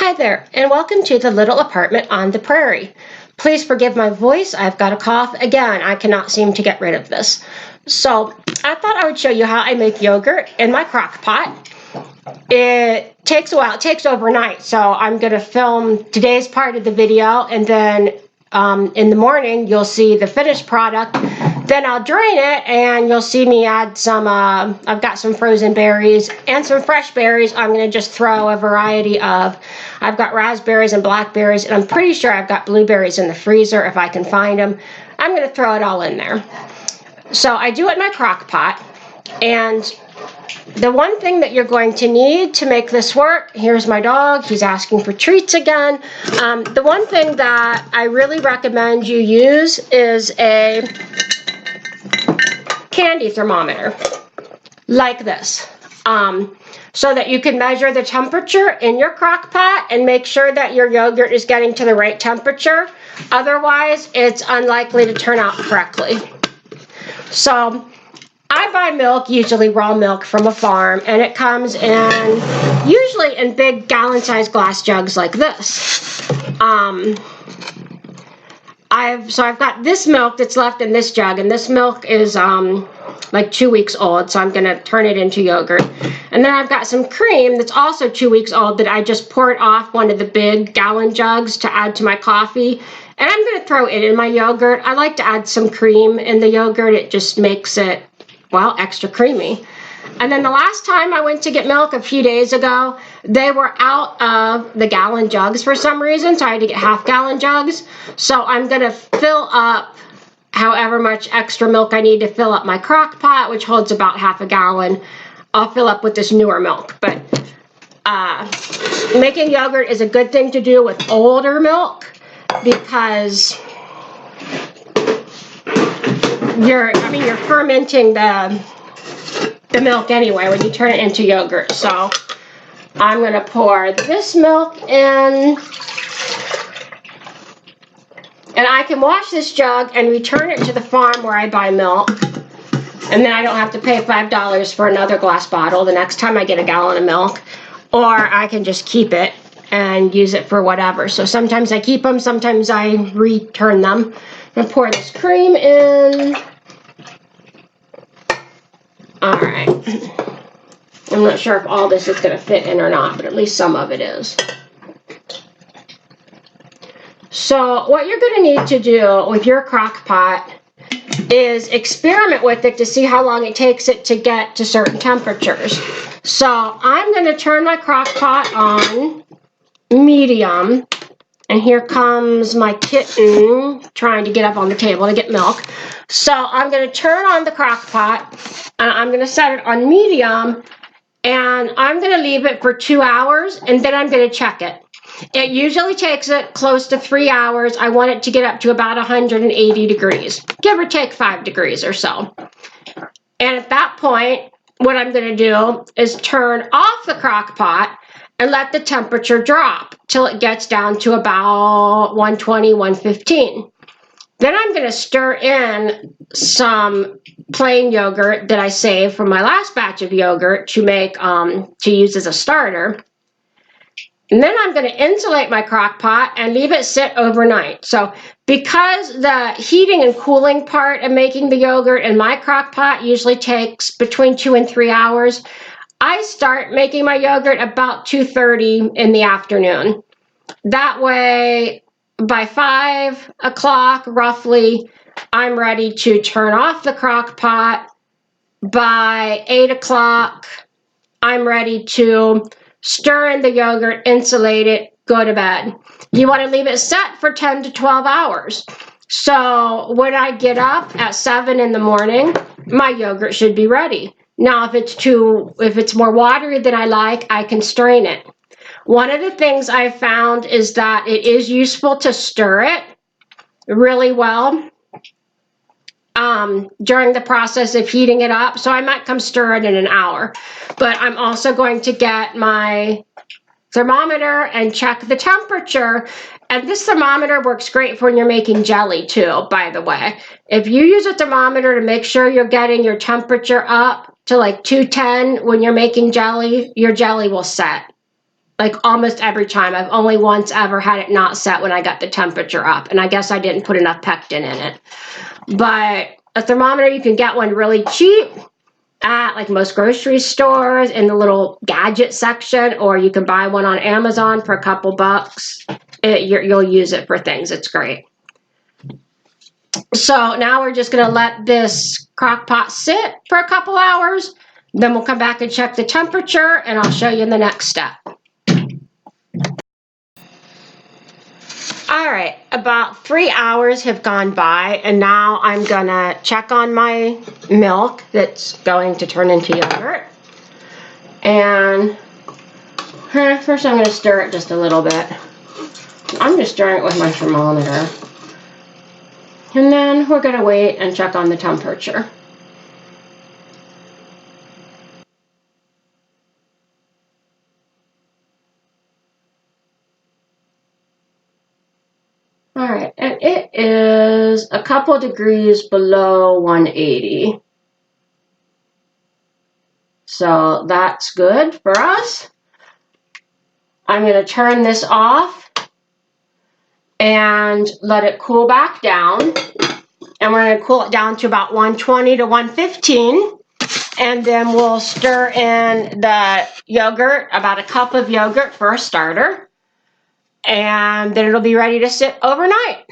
Hi there, and welcome to the little apartment on the prairie. Please forgive my voice. I've got a cough. Again, I cannot seem to get rid of this. So I thought I would show you how I make yogurt in my crock pot. It takes a while. It takes overnight. So I'm going to film today's part of the video, and then in the morning you'll see the finished product. Then I'll drain it and you'll see me add some, I've got some frozen berries and some fresh berries. I'm going to just throw a variety of, I've got raspberries and blackberries, and I'm pretty sure I've got blueberries in the freezer if I can find them. I'm going to throw it all in there. So I do it in my crock pot, and the one thing that you're going to need to make this work, here's my dog, he's asking for treats again. The one thing that I really recommend you use is a candy thermometer like this, so that you can measure the temperature in your crock pot and make sure that your yogurt is getting to the right temperature. Otherwise, it's unlikely to turn out correctly. So I buy milk, usually raw milk from a farm, and it comes in usually in big gallon-sized glass jugs like this. I've got this milk that's left in this jug, and this milk is like 2 weeks old, so I'm going to turn it into yogurt. And then I've got some cream that's also 2 weeks old that I just poured off one of the big gallon jugs to add to my coffee. And I'm going to throw it in my yogurt. I like to add some cream in the yogurt. It just makes it, well, extra creamy. And then the last time I went to get milk a few days ago, they were out of the gallon jugs for some reason, so I had to get half-gallon jugs. So I'm going to fill up however much extra milk I need to fill up my crock pot, which holds about half a gallon. I'll fill up with this newer milk. But making yogurt is a good thing to do with older milk, because you're fermenting the milk anyway when you turn it into yogurt. So I'm going to pour this milk in, and I can wash this jug and return it to the farm where I buy milk, and then I don't have to pay $5 for another glass bottle the next time I get a gallon of milk. Or I can just keep it and use it for whatever. So sometimes I keep them, sometimes I return them. I'm going to pour this cream in. All right. I'm not sure if all this is going to fit in or not, but at least some of it is. So what you're going to need to do with your crock pot is experiment with it to see how long it takes it to get to certain temperatures. So I'm going to turn my crock pot on medium, and here comes my kitten trying to get up on the table to get milk. So I'm going to turn on the crock pot, and I'm going to set it on medium, and I'm going to leave it for 2 hours, and then I'm going to check it. It usually takes it close to 3 hours. I want it to get up to about 180 degrees, give or take 5 degrees or so. And at that point, what I'm going to do is turn off the crock pot and let the temperature drop till it gets down to about 120, 115. Then I'm going to stir in some plain yogurt that I saved from my last batch of yogurt to make to use as a starter. And then I'm going to insulate my crock pot and leave it sit overnight. So because the heating and cooling part of making the yogurt in my crock pot usually takes between 2 and 3 hours, I start making my yogurt about 2:30 in the afternoon. That way, by 5 o'clock roughly, I'm ready to turn off the crock pot. By 8 o'clock, I'm ready to stir in the yogurt, insulate it, go to bed. You want to leave it set for 10 to 12 hours. So when I get up at 7 in the morning, my yogurt should be ready. Now, if it's more watery than I like, I can strain it. One of the things I found is that it is useful to stir it really well during the process of heating it up. So I might come stir it in an hour. But I'm also going to get my thermometer and check the temperature. And this thermometer works great for when you're making jelly too, by the way. If you use a thermometer to make sure you're getting your temperature up to like 210 when you're making jelly, your jelly will set. like almost every time. I've only once ever had it not set when I got the temperature up, and I guess I didn't put enough pectin in it. But a thermometer, you can get one really cheap at like most grocery stores in the little gadget section, or you can buy one on Amazon for a couple bucks. You'll use it for things. It's great. So now we're just going to let this crock pot sit for a couple hours. Then we'll come back and check the temperature, and I'll show you in the next step. All right, about 3 hours have gone by, and now I'm gonna check on my milk that's going to turn into yogurt. And first I'm gonna stir it just a little bit. I'm just stirring it with my thermometer. And then we're gonna wait and check on the temperature. All right, and it is a couple degrees below 180. So that's good for us. I'm going to turn this off and let it cool back down. And we're going to cool it down to about 120 to 115. And then we'll stir in the yogurt, about a cup of yogurt for a starter. And then it'll be ready to sit overnight.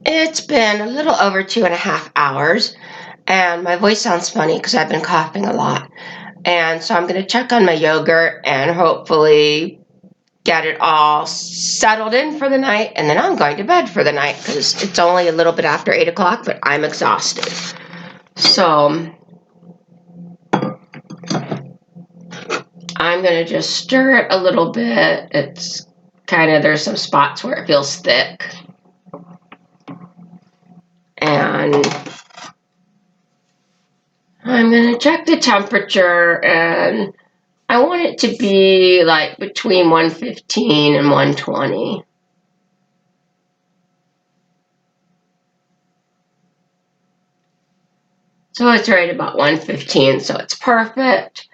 It's been a little over 2.5 hours, and my voice sounds funny because I've been coughing a lot. And so I'm going to check on my yogurt and hopefully get it all settled in for the night, and then I'm going to bed for the night because it's only a little bit after 8 o'clock, but I'm exhausted. So I'm going to just stir it a little bit. It's kind of, there's some spots where it feels thick. And I'm going to check the temperature, and I want it to be like between 115 and 120. So it's right about 115, so it's perfect.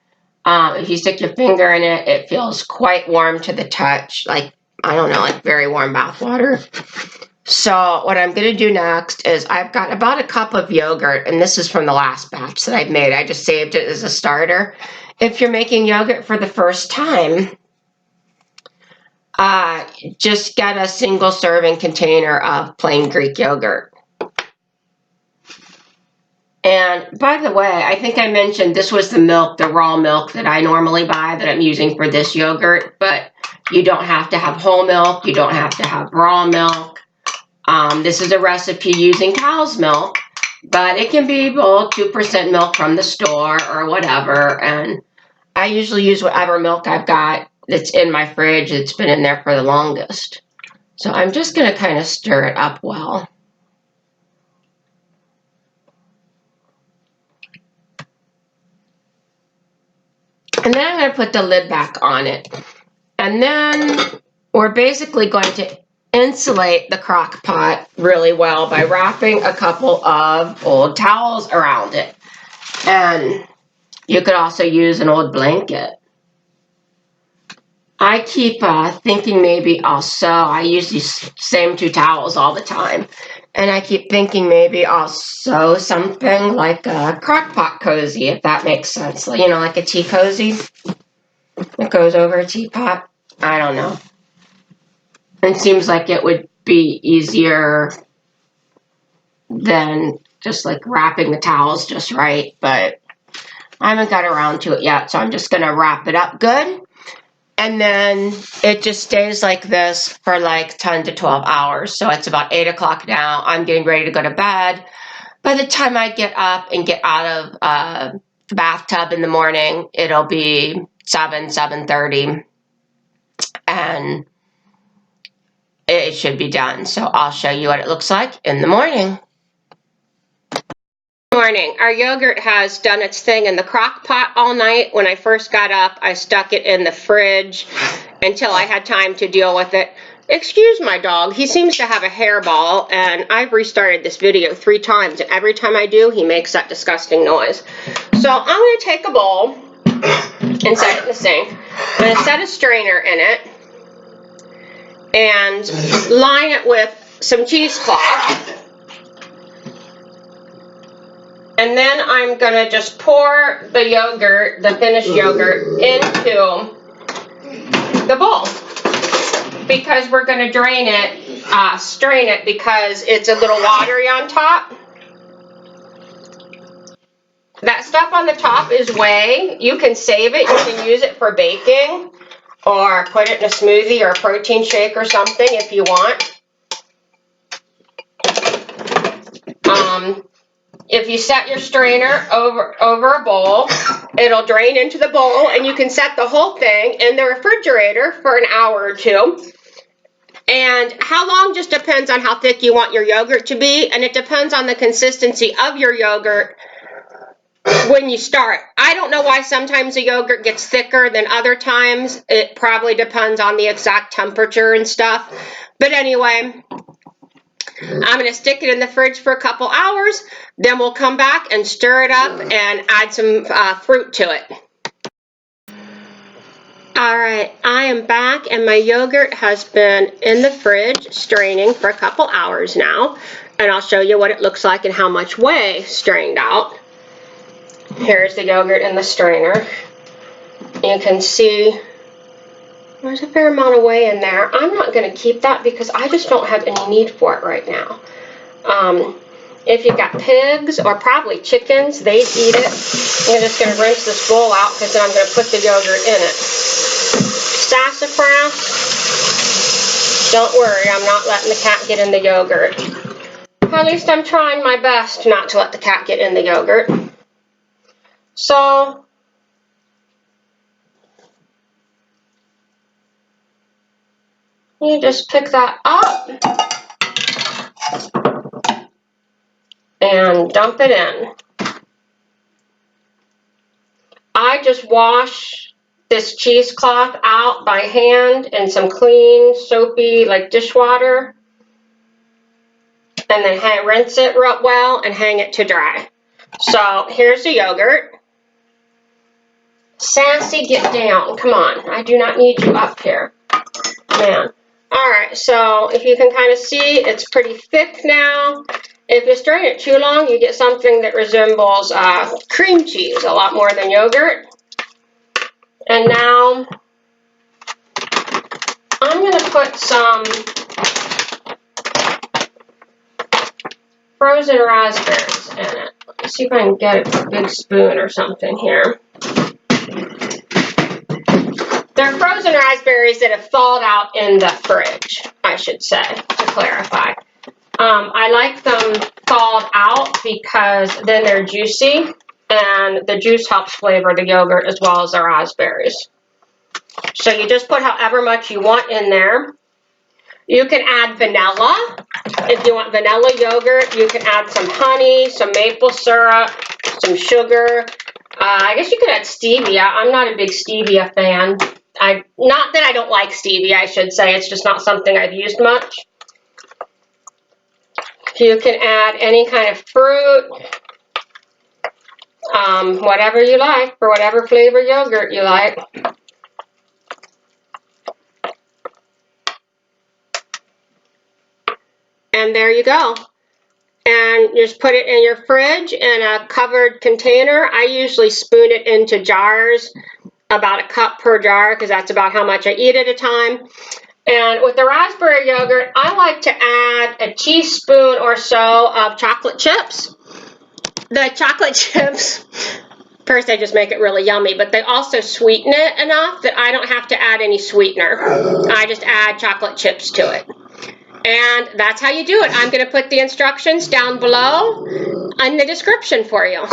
If you stick your finger in it, it feels quite warm to the touch, like, I don't know, like very warm bath water. So what I'm going to do next is I've got about a cup of yogurt, and this is from the last batch that I've made. I just saved it as a starter. If you're making yogurt for the first time, just get a single serving container of plain Greek yogurt. And by the way, I think I mentioned this was the milk, the raw milk that I normally buy that I'm using for this yogurt, but you don't have to have whole milk. You don't have to have raw milk. This is a recipe using cow's milk, but it can be both 2% milk from the store or whatever. And I usually use whatever milk I've got that's in my fridge. It's been in there for the longest. So I'm just going to kind of stir it up well. And then I'm going to put the lid back on it. And then we're basically going to insulate the crock pot really well by wrapping a couple of old towels around it. And you could also use an old blanket. I keep thinking maybe I'll sew. I use these same 2 towels all the time. And I keep thinking maybe I'll sew something like a Crockpot cozy, if that makes sense. You know, like a tea cozy that goes over a teapot. I don't know. It seems like it would be easier than just like wrapping the towels just right. But I haven't got around to it yet. So I'm just going to wrap it up good. And then it just stays like this for like 10 to 12 hours. So it's about 8 o'clock now. I'm getting ready to go to bed. By the time I get up and get out of the bathtub in the morning, it'll be 7:30. And it should be done. So I'll show you what it looks like in the morning. Morning. Our yogurt has done its thing in the crock pot all night. When I first got up, I stuck it in the fridge until I had time to deal with it. Excuse my dog. He seems to have a hairball, and I've restarted this video 3 times, and every time I do, he makes that disgusting noise. So I'm going to take a bowl, and set it in the sink. I'm going to set a strainer in it and line it with some cheesecloth. And then I'm going to just pour the yogurt, the finished yogurt, into the bowl. Because we're going to strain it because it's a little watery on top. That stuff on the top is whey. You can save it. You can use it for baking or put it in a smoothie or a protein shake or something if you want. If you set your strainer over a bowl, it'll drain into the bowl, and you can set the whole thing in the refrigerator for an hour or two. And how long just depends on how thick you want your yogurt to be, and it depends on the consistency of your yogurt when you start. I don't know why sometimes the yogurt gets thicker than other times. It probably depends on the exact temperature and stuff. But anyway, I'm going to stick it in the fridge for a couple hours, then we'll come back and stir it up and add some fruit to it. Alright, I am back and my yogurt has been in the fridge straining for a couple hours now, and I'll show you what it looks like and how much whey strained out. Here's the yogurt in the strainer. You can see there's a fair amount of whey in there. I'm not going to keep that because I just don't have any need for it right now. If you've got pigs or probably chickens, they'd eat it. I'm just going to rinse this bowl out because then I'm going to put the yogurt in it. Sassafras, don't worry, I'm not letting the cat get in the yogurt. At least I'm trying my best not to let the cat get in the yogurt. So, you just pick that up and dump it in. I just wash this cheesecloth out by hand in some clean, soapy, like dishwater, and then rinse it real well and hang it to dry. So here's the yogurt. Sassy, get down. Come on. I do not need you up here. Man. Alright, so if you can kind of see, it's pretty thick now. If you strain it too long, you get something that resembles cream cheese a lot more than yogurt. And now I'm going to put some frozen raspberries in it. Let's see if I can get a big spoon or something here. They're frozen raspberries that have thawed out in the fridge, I should say, to clarify. I like them thawed out because then they're juicy, and the juice helps flavor the yogurt as well as the raspberries. So you just put however much you want in there. You can add vanilla. If you want vanilla yogurt, you can add some honey, some maple syrup, some sugar. I guess you could add stevia. I'm not a big stevia fan. Not that I don't like stevia, I should say. It's just not something I've used much. You can add any kind of fruit, whatever you like, for whatever flavor yogurt you like. And there you go. And you just put it in your fridge in a covered container. I usually spoon it into jars, about a cup per jar, because that's about how much I eat at a time. And with the raspberry yogurt, I like to add a teaspoon or so of chocolate chips. The chocolate chips, first they just make it really yummy, but they also sweeten it enough that I don't have to add any sweetener. I just add chocolate chips to it. And that's how you do it. I'm going to put the instructions down below in the description for you.